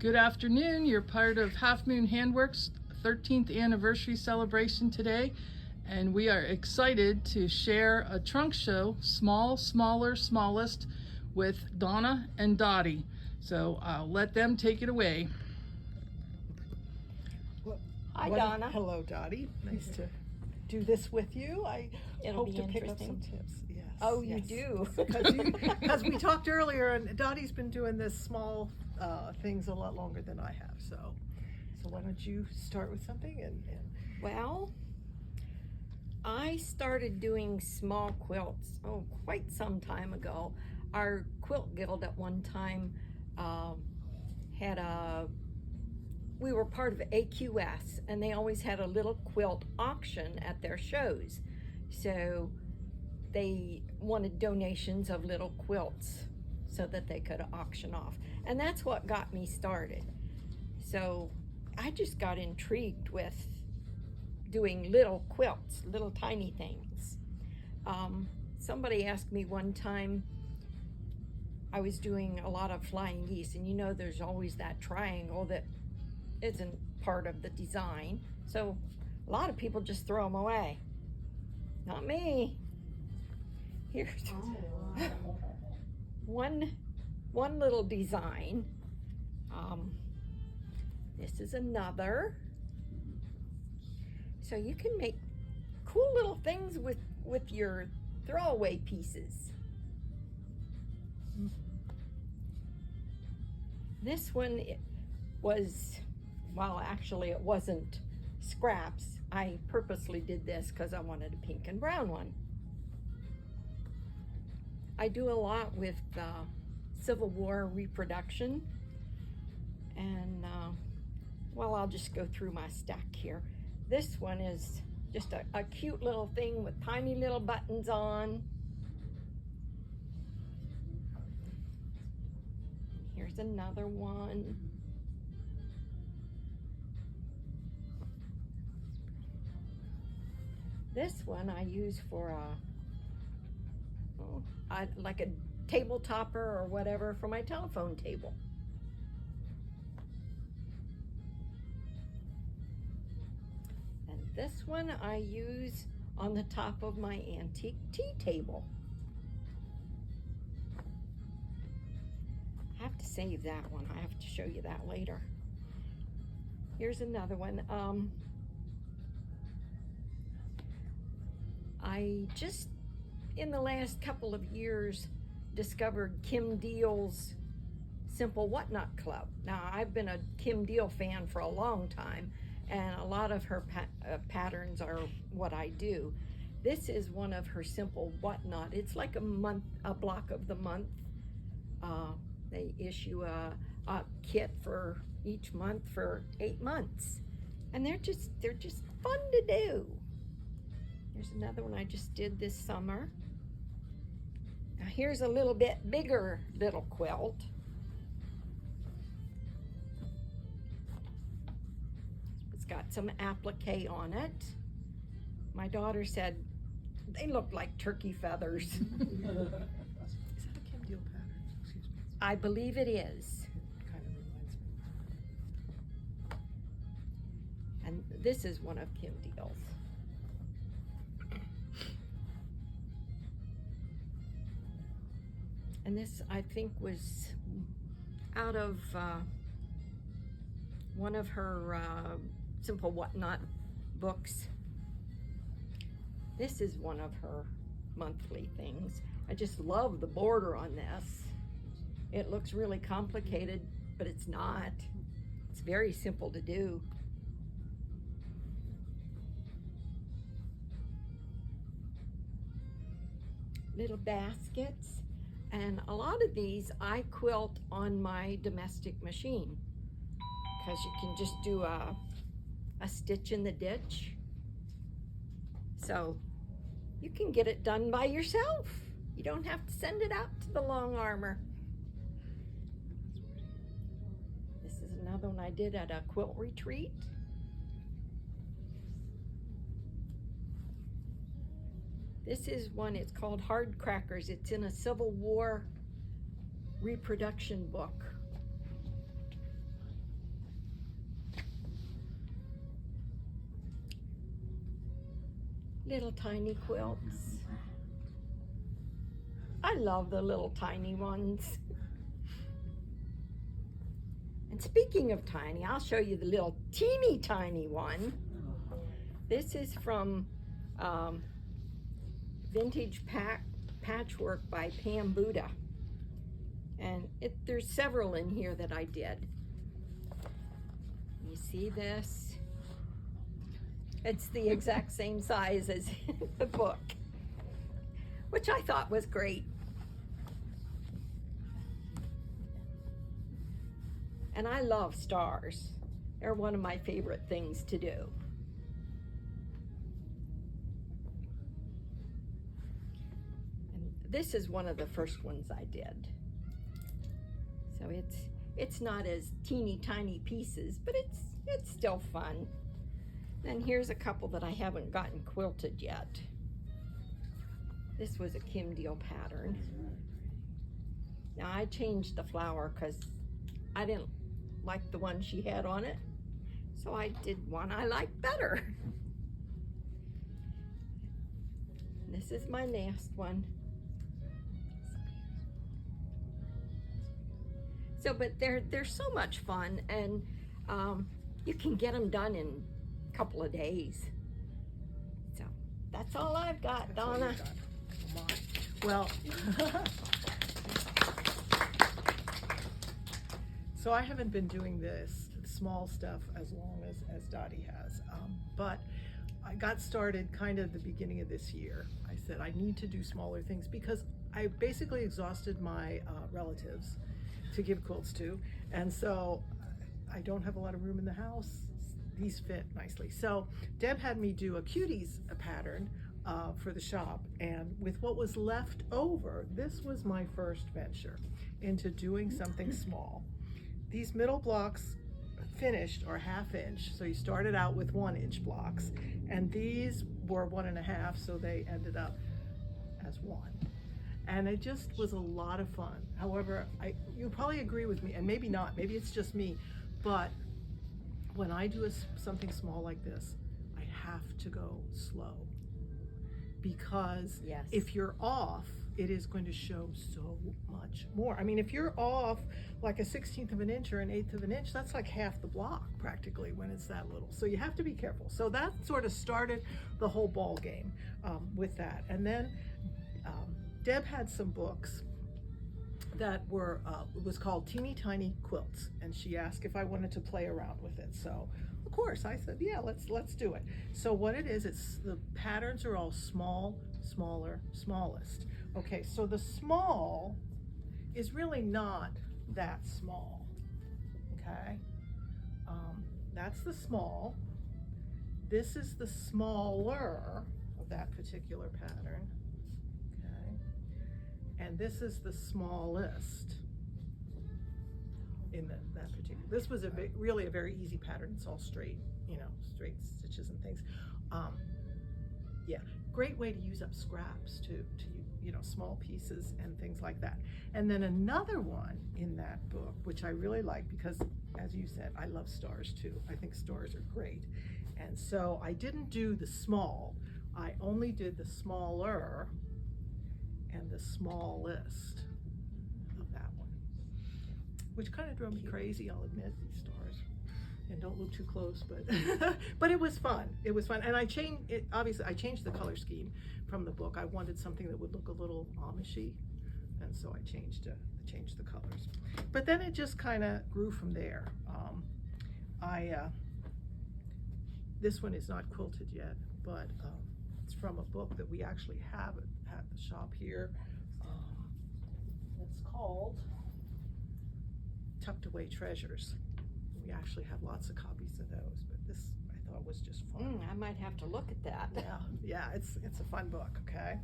Good afternoon. You're part of Half Moon Handworks 13th anniversary celebration today, and we are excited to share a trunk show, Small, Smaller, Smallest, with Donna and Dottie. So I'll let them take it away. Hi, Donna. Hello, Dottie. Nice to do this with you. I It'll hope be to pick up interesting. some tips. Yes. Oh, you yes. do. Because we talked earlier, and Dottie's been doing this small things a lot longer than I have. So why don't you start with something? Well, I started doing small quilts, quite some time ago. Our quilt guild at one time we were part of AQS, and they always had a little quilt auction at their shows. So they wanted donations of little quilts so that they could auction off. And that's what got me started. So I just got intrigued with doing little quilts, little tiny things. Somebody asked me one time, I was doing a lot of flying geese, and you know there's always that triangle that isn't part of the design. So a lot of people just throw them away. Not me. Here's one little design. This is another. So you can make cool little things with your throwaway pieces. This one was, well, actually it wasn't scraps. I purposely did this because I wanted a pink and brown one. I do a lot with Civil War reproduction, and well, I'll just go through my stack here. This one is just a cute little thing with tiny little buttons on. Here's another one. This one I use for like a table topper or whatever for my telephone table. And this one I use on the top of my antique tea table. I have to save that one. I have to show you that later. Here's another one. I just, in the last couple of years, discovered Kim Deal's Simple Whatnot Club. Now, I've been a Kim Deal fan for a long time, and a lot of her patterns are what I do. This is one of her Simple Whatnot. It's like a block of the month. They issue a kit for each month for 8 months, and they're just fun to do. Here's another one I just did this summer. Now here's a little bit bigger little quilt. It's got some applique on it. My daughter said they look like turkey feathers. Is that a Kim Deal pattern? Excuse me. I believe it is. It kind of reminds me. And this is one of Kim Deal's. And this, I think, was out of one of her Simple Whatnot books. This is one of her monthly things. I just love the border on this. It looks really complicated, but it's not. It's very simple to do. Little baskets. And a lot of these I quilt on my domestic machine, because you can just do a stitch in the ditch. So you can get it done by yourself. You don't have to send it out to the Long Armor. This is another one I did at a quilt retreat. This is one, it's called Hard Crackers. It's in a Civil War reproduction book. little tiny quilts. I love the little tiny ones. And speaking of tiny, I'll show you the little teeny tiny one. This is from Vintage Patchwork by Pam Buddha. And there's several in here that I did. You see this? It's the exact same size as the book, which I thought was great. And I love stars. They're one of my favorite things to do. And this is one of the first ones I did. So it's not as teeny tiny pieces, but it's still fun. Then here's a couple that I haven't gotten quilted yet. This was a Kim Deal pattern. Now I changed the flower because I didn't like the one she had on it, so I did one I like better. This is my last one. So, but they're so much fun, and you can get them done in a couple of days. So that's all I've got, Donna. Well, so I haven't been doing this small stuff as long as Dottie has, but I got started kind of the beginning of this year. I said I need to do smaller things because I basically exhausted my relatives to give quilts to, and so I don't have a lot of room in the house. These fit nicely. So Deb had me do a cuties pattern for the shop, and with what was left over, this was my first venture into doing something small. These middle blocks finished are 1/2 inch, so you started out with 1 inch blocks, and these were 1.5, so they ended up as 1. And it just was a lot of fun. However, you probably agree with me, and maybe not, maybe it's just me, but when I do something small like this, I have to go slow, because Yes. if you're off, it is going to show so much more. I mean, if you're off like a 1/16 of an inch or an 1/8 of an inch, that's like half the block practically when it's that little. So you have to be careful. So that sort of started the whole ball game with that. And then Deb had some books that were, it was called Teeny Tiny Quilts, and she asked if I wanted to play around with it. So of course I said, yeah, let's do it. So what it is, it's the patterns are all small, smaller, smallest. Okay, so the small is really not that small, okay? That's the small. This is the smaller of that particular pattern, okay? And this is the smallest in that particular. This was really a very easy pattern. It's all straight, straight stitches and things. Yeah, great way to use up scraps to small pieces and things like that. And then another one in that book, which I really like because, as you said, I love stars too. I think stars are great. And so I didn't do the small, I only did the smaller and the smallest of that one, which kind of drove me crazy, I'll admit, these stars. And don't look too close, but but it was fun. It was fun, and I changed it. Obviously, I changed the color scheme from the book. I wanted something that would look a little Amishy, and so I changed the colors. But then it just kind of grew from there. This one is not quilted yet, but it's from a book that we actually have at the shop here. It's called Tucked Away Treasures. We actually have lots of copies of those, but this I thought was just fun. I might have to look at that. Yeah, it's a fun book, okay?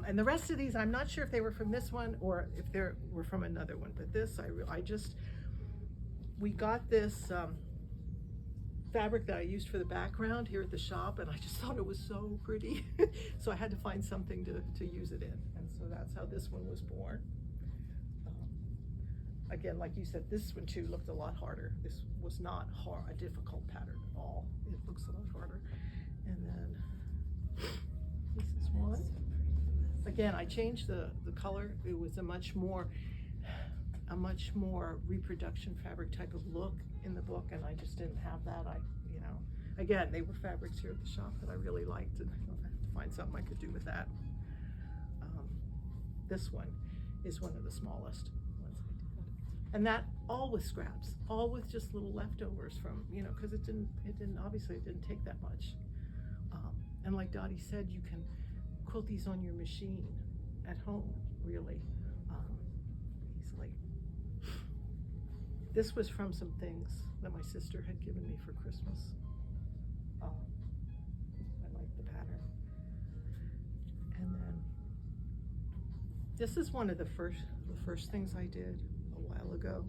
And the rest of these, I'm not sure if they were from this one or if they were from another one, but this, we got this fabric that I used for the background here at the shop, and I just thought it was so pretty. So I had to find something to use it in, and so that's how this one was born. Again, like you said, this one too looked a lot harder. This was not a difficult pattern at all. It looks a lot harder. And then one. Again, I changed the color. It was a much more reproduction fabric type of look in the book, and I just didn't have that. Again, they were fabrics here at the shop that I really liked, and I thought I have to find something I could do with that. This one is one of the smallest ones I did, and that all with scraps, all with just little leftovers from, because it didn't take that much. And like Dottie said, you can quilt these on your machine at home really easily. This was from some things that my sister had given me for Christmas. I like the pattern. And then this is one of the first things I did a while ago.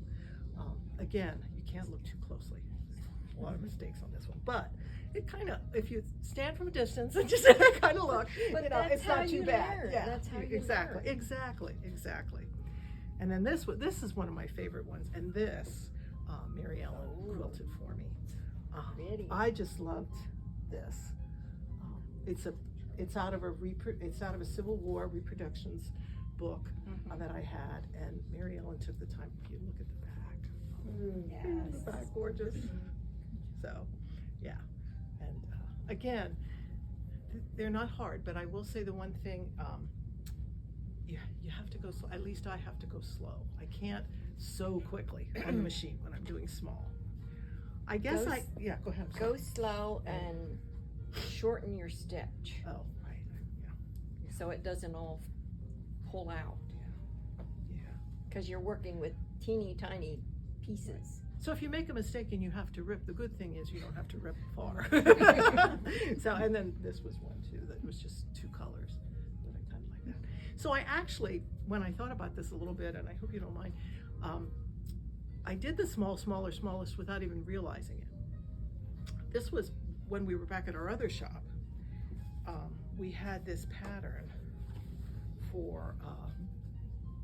Again, you can't look too closely. A lot of mistakes on this one, but it kind of, if you stand from a distance and just kind of look, But it's how not too you bad. learn. Yeah, That's how you exactly, learn. exactly. And then this is one of my favorite ones, and this Mary Ellen quilted for me. Pretty. I just loved this. It's out of a Civil War reproductions book that I had, and Mary Ellen took the time. If you look at the back, Yes. the back gorgeous. So, yeah, and again, they're not hard, but I will say the one thing, you have to go slow. At least I have to go slow. I can't sew quickly on the machine when I'm doing small. I guess Go go ahead. Go slow and shorten your stitch Oh, right, yeah, so it doesn't all pull out, yeah. because you're working with teeny tiny pieces. So if you make a mistake and you have to rip, the good thing is you don't have to rip far. So, and then this was one too, that was just two colors, but I kind of like that. So I actually, when I thought about this a little bit, and I hope you don't mind, I did the smallest without even realizing it. This was when we were back at our other shop. We had this pattern for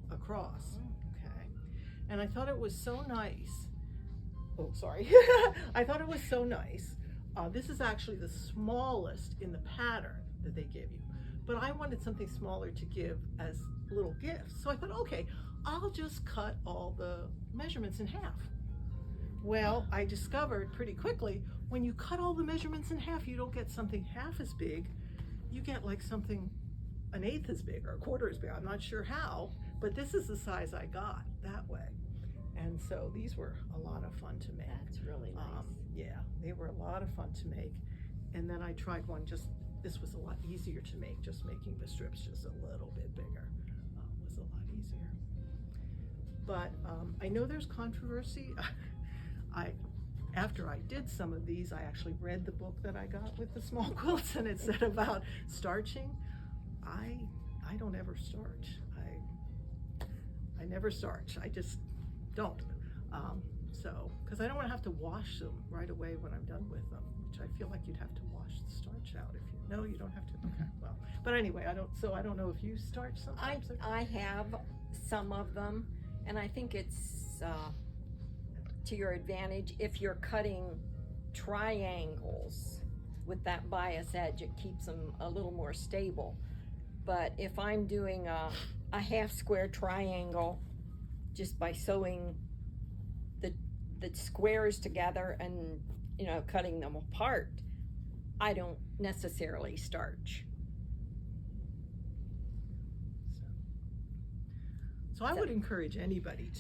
a cross, okay? And I thought it was so nice. Oh, sorry. I thought it was so nice. This is actually the smallest in the pattern that they give you. But I wanted something smaller to give as little gifts. So I thought, okay, I'll just cut all the measurements in half. Well, I discovered pretty quickly, when you cut all the measurements in half, you don't get something half as big. You get like something an eighth as big or a quarter as big. I'm not sure how, but this is the size I got that way. And so these were a lot of fun to make. That's really nice. Yeah, they were a lot of fun to make. And then I tried one this was a lot easier to make, just making the strips just a little bit bigger was a lot easier. But I know there's controversy. After I did some of these, I actually read the book that I got with the small quilts, and it said about starching. I don't ever starch. I never starch. I just don't. Because I don't want to have to wash them right away when I'm done with them, which I feel like you'd have to wash the starch out if you. No, you don't have to. Okay. Well, but anyway, I don't know if you starch sometimes. I have some of them, and I think it's to your advantage if you're cutting triangles with that bias edge. It keeps them a little more stable. But if I'm doing a half square triangle just by sewing the squares together and cutting them apart, I don't necessarily starch. So I would encourage anybody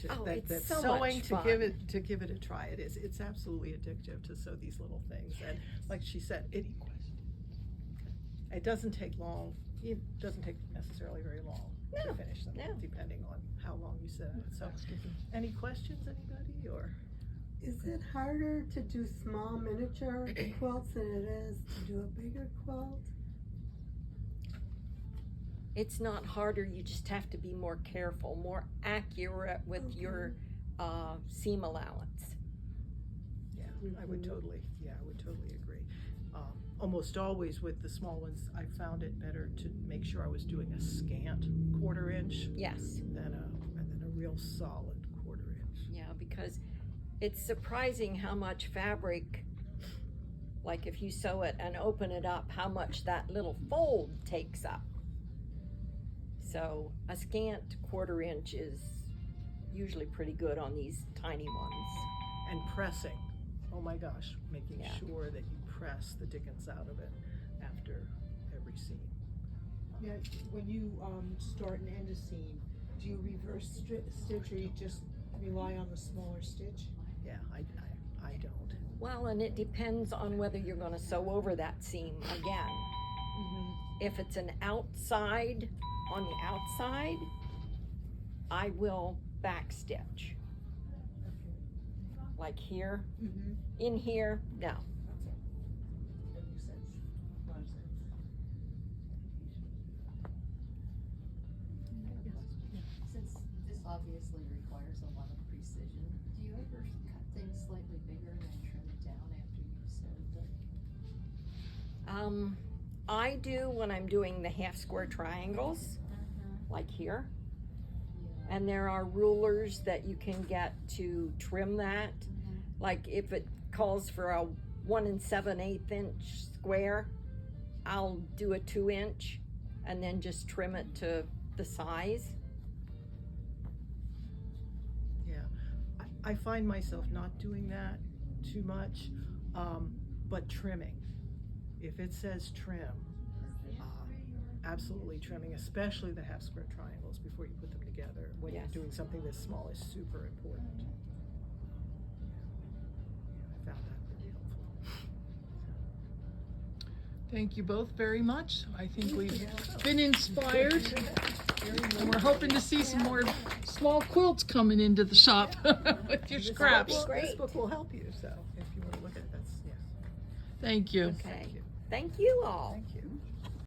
that's so sewing much to fun. give it a try. It's absolutely addictive to sew these little things, and like she said, it doesn't take long. It doesn't take necessarily very long to finish them, depending on how long you sew it. So, any questions, anybody, or? Is it harder to do small miniature quilts than it is to do a bigger quilt? It's not harder, you just have to be more careful, more accurate with your seam allowance. Yeah, I would totally agree. Almost always with the small ones, I found it better to make sure I was doing a scant 1/4 inch Yes. than a real solid 1/4 inch. Yeah, because it's surprising how much fabric, like if you sew it and open it up, how much that little fold takes up. So a scant 1/4 inch is usually pretty good on these tiny ones. And pressing. Oh my gosh, making Yeah. sure that you press the dickens out of it after every scene. Yeah, when you start and end a scene, do you reverse stitch or you just rely on the smaller stitch? Yeah, I don't. Well, and it depends on whether you're gonna sew over that seam again. If it's an outside, on the outside, I will back stitch. Like here, Mm-hmm. in here, no. That makes sense. A lot of sense. Since this obviously requires a lot of precision, do you ever cut things slightly bigger and then trim it down after you've sewed them? I do when I'm doing the half square triangles, like here. Yeah. And there are rulers that you can get to trim that. Like if it calls for a 1 7/8 inch square, I'll do a 2 inch and then just trim it to the size. Yeah, I find myself not doing that too much, but trimming. If it says trim, absolutely trimming, especially the half square triangles before you put them together. When Yes. you're doing something this small is super important. Yeah, I found that really helpful. Thank you both very much. I think we've been inspired. And we're hoping to see some more small quilts coming into the shop with your scraps. This Great. book will help you, so if you want to look at it, that's, yes. Thank you. Okay. Thank you. Thank you all. Thank you.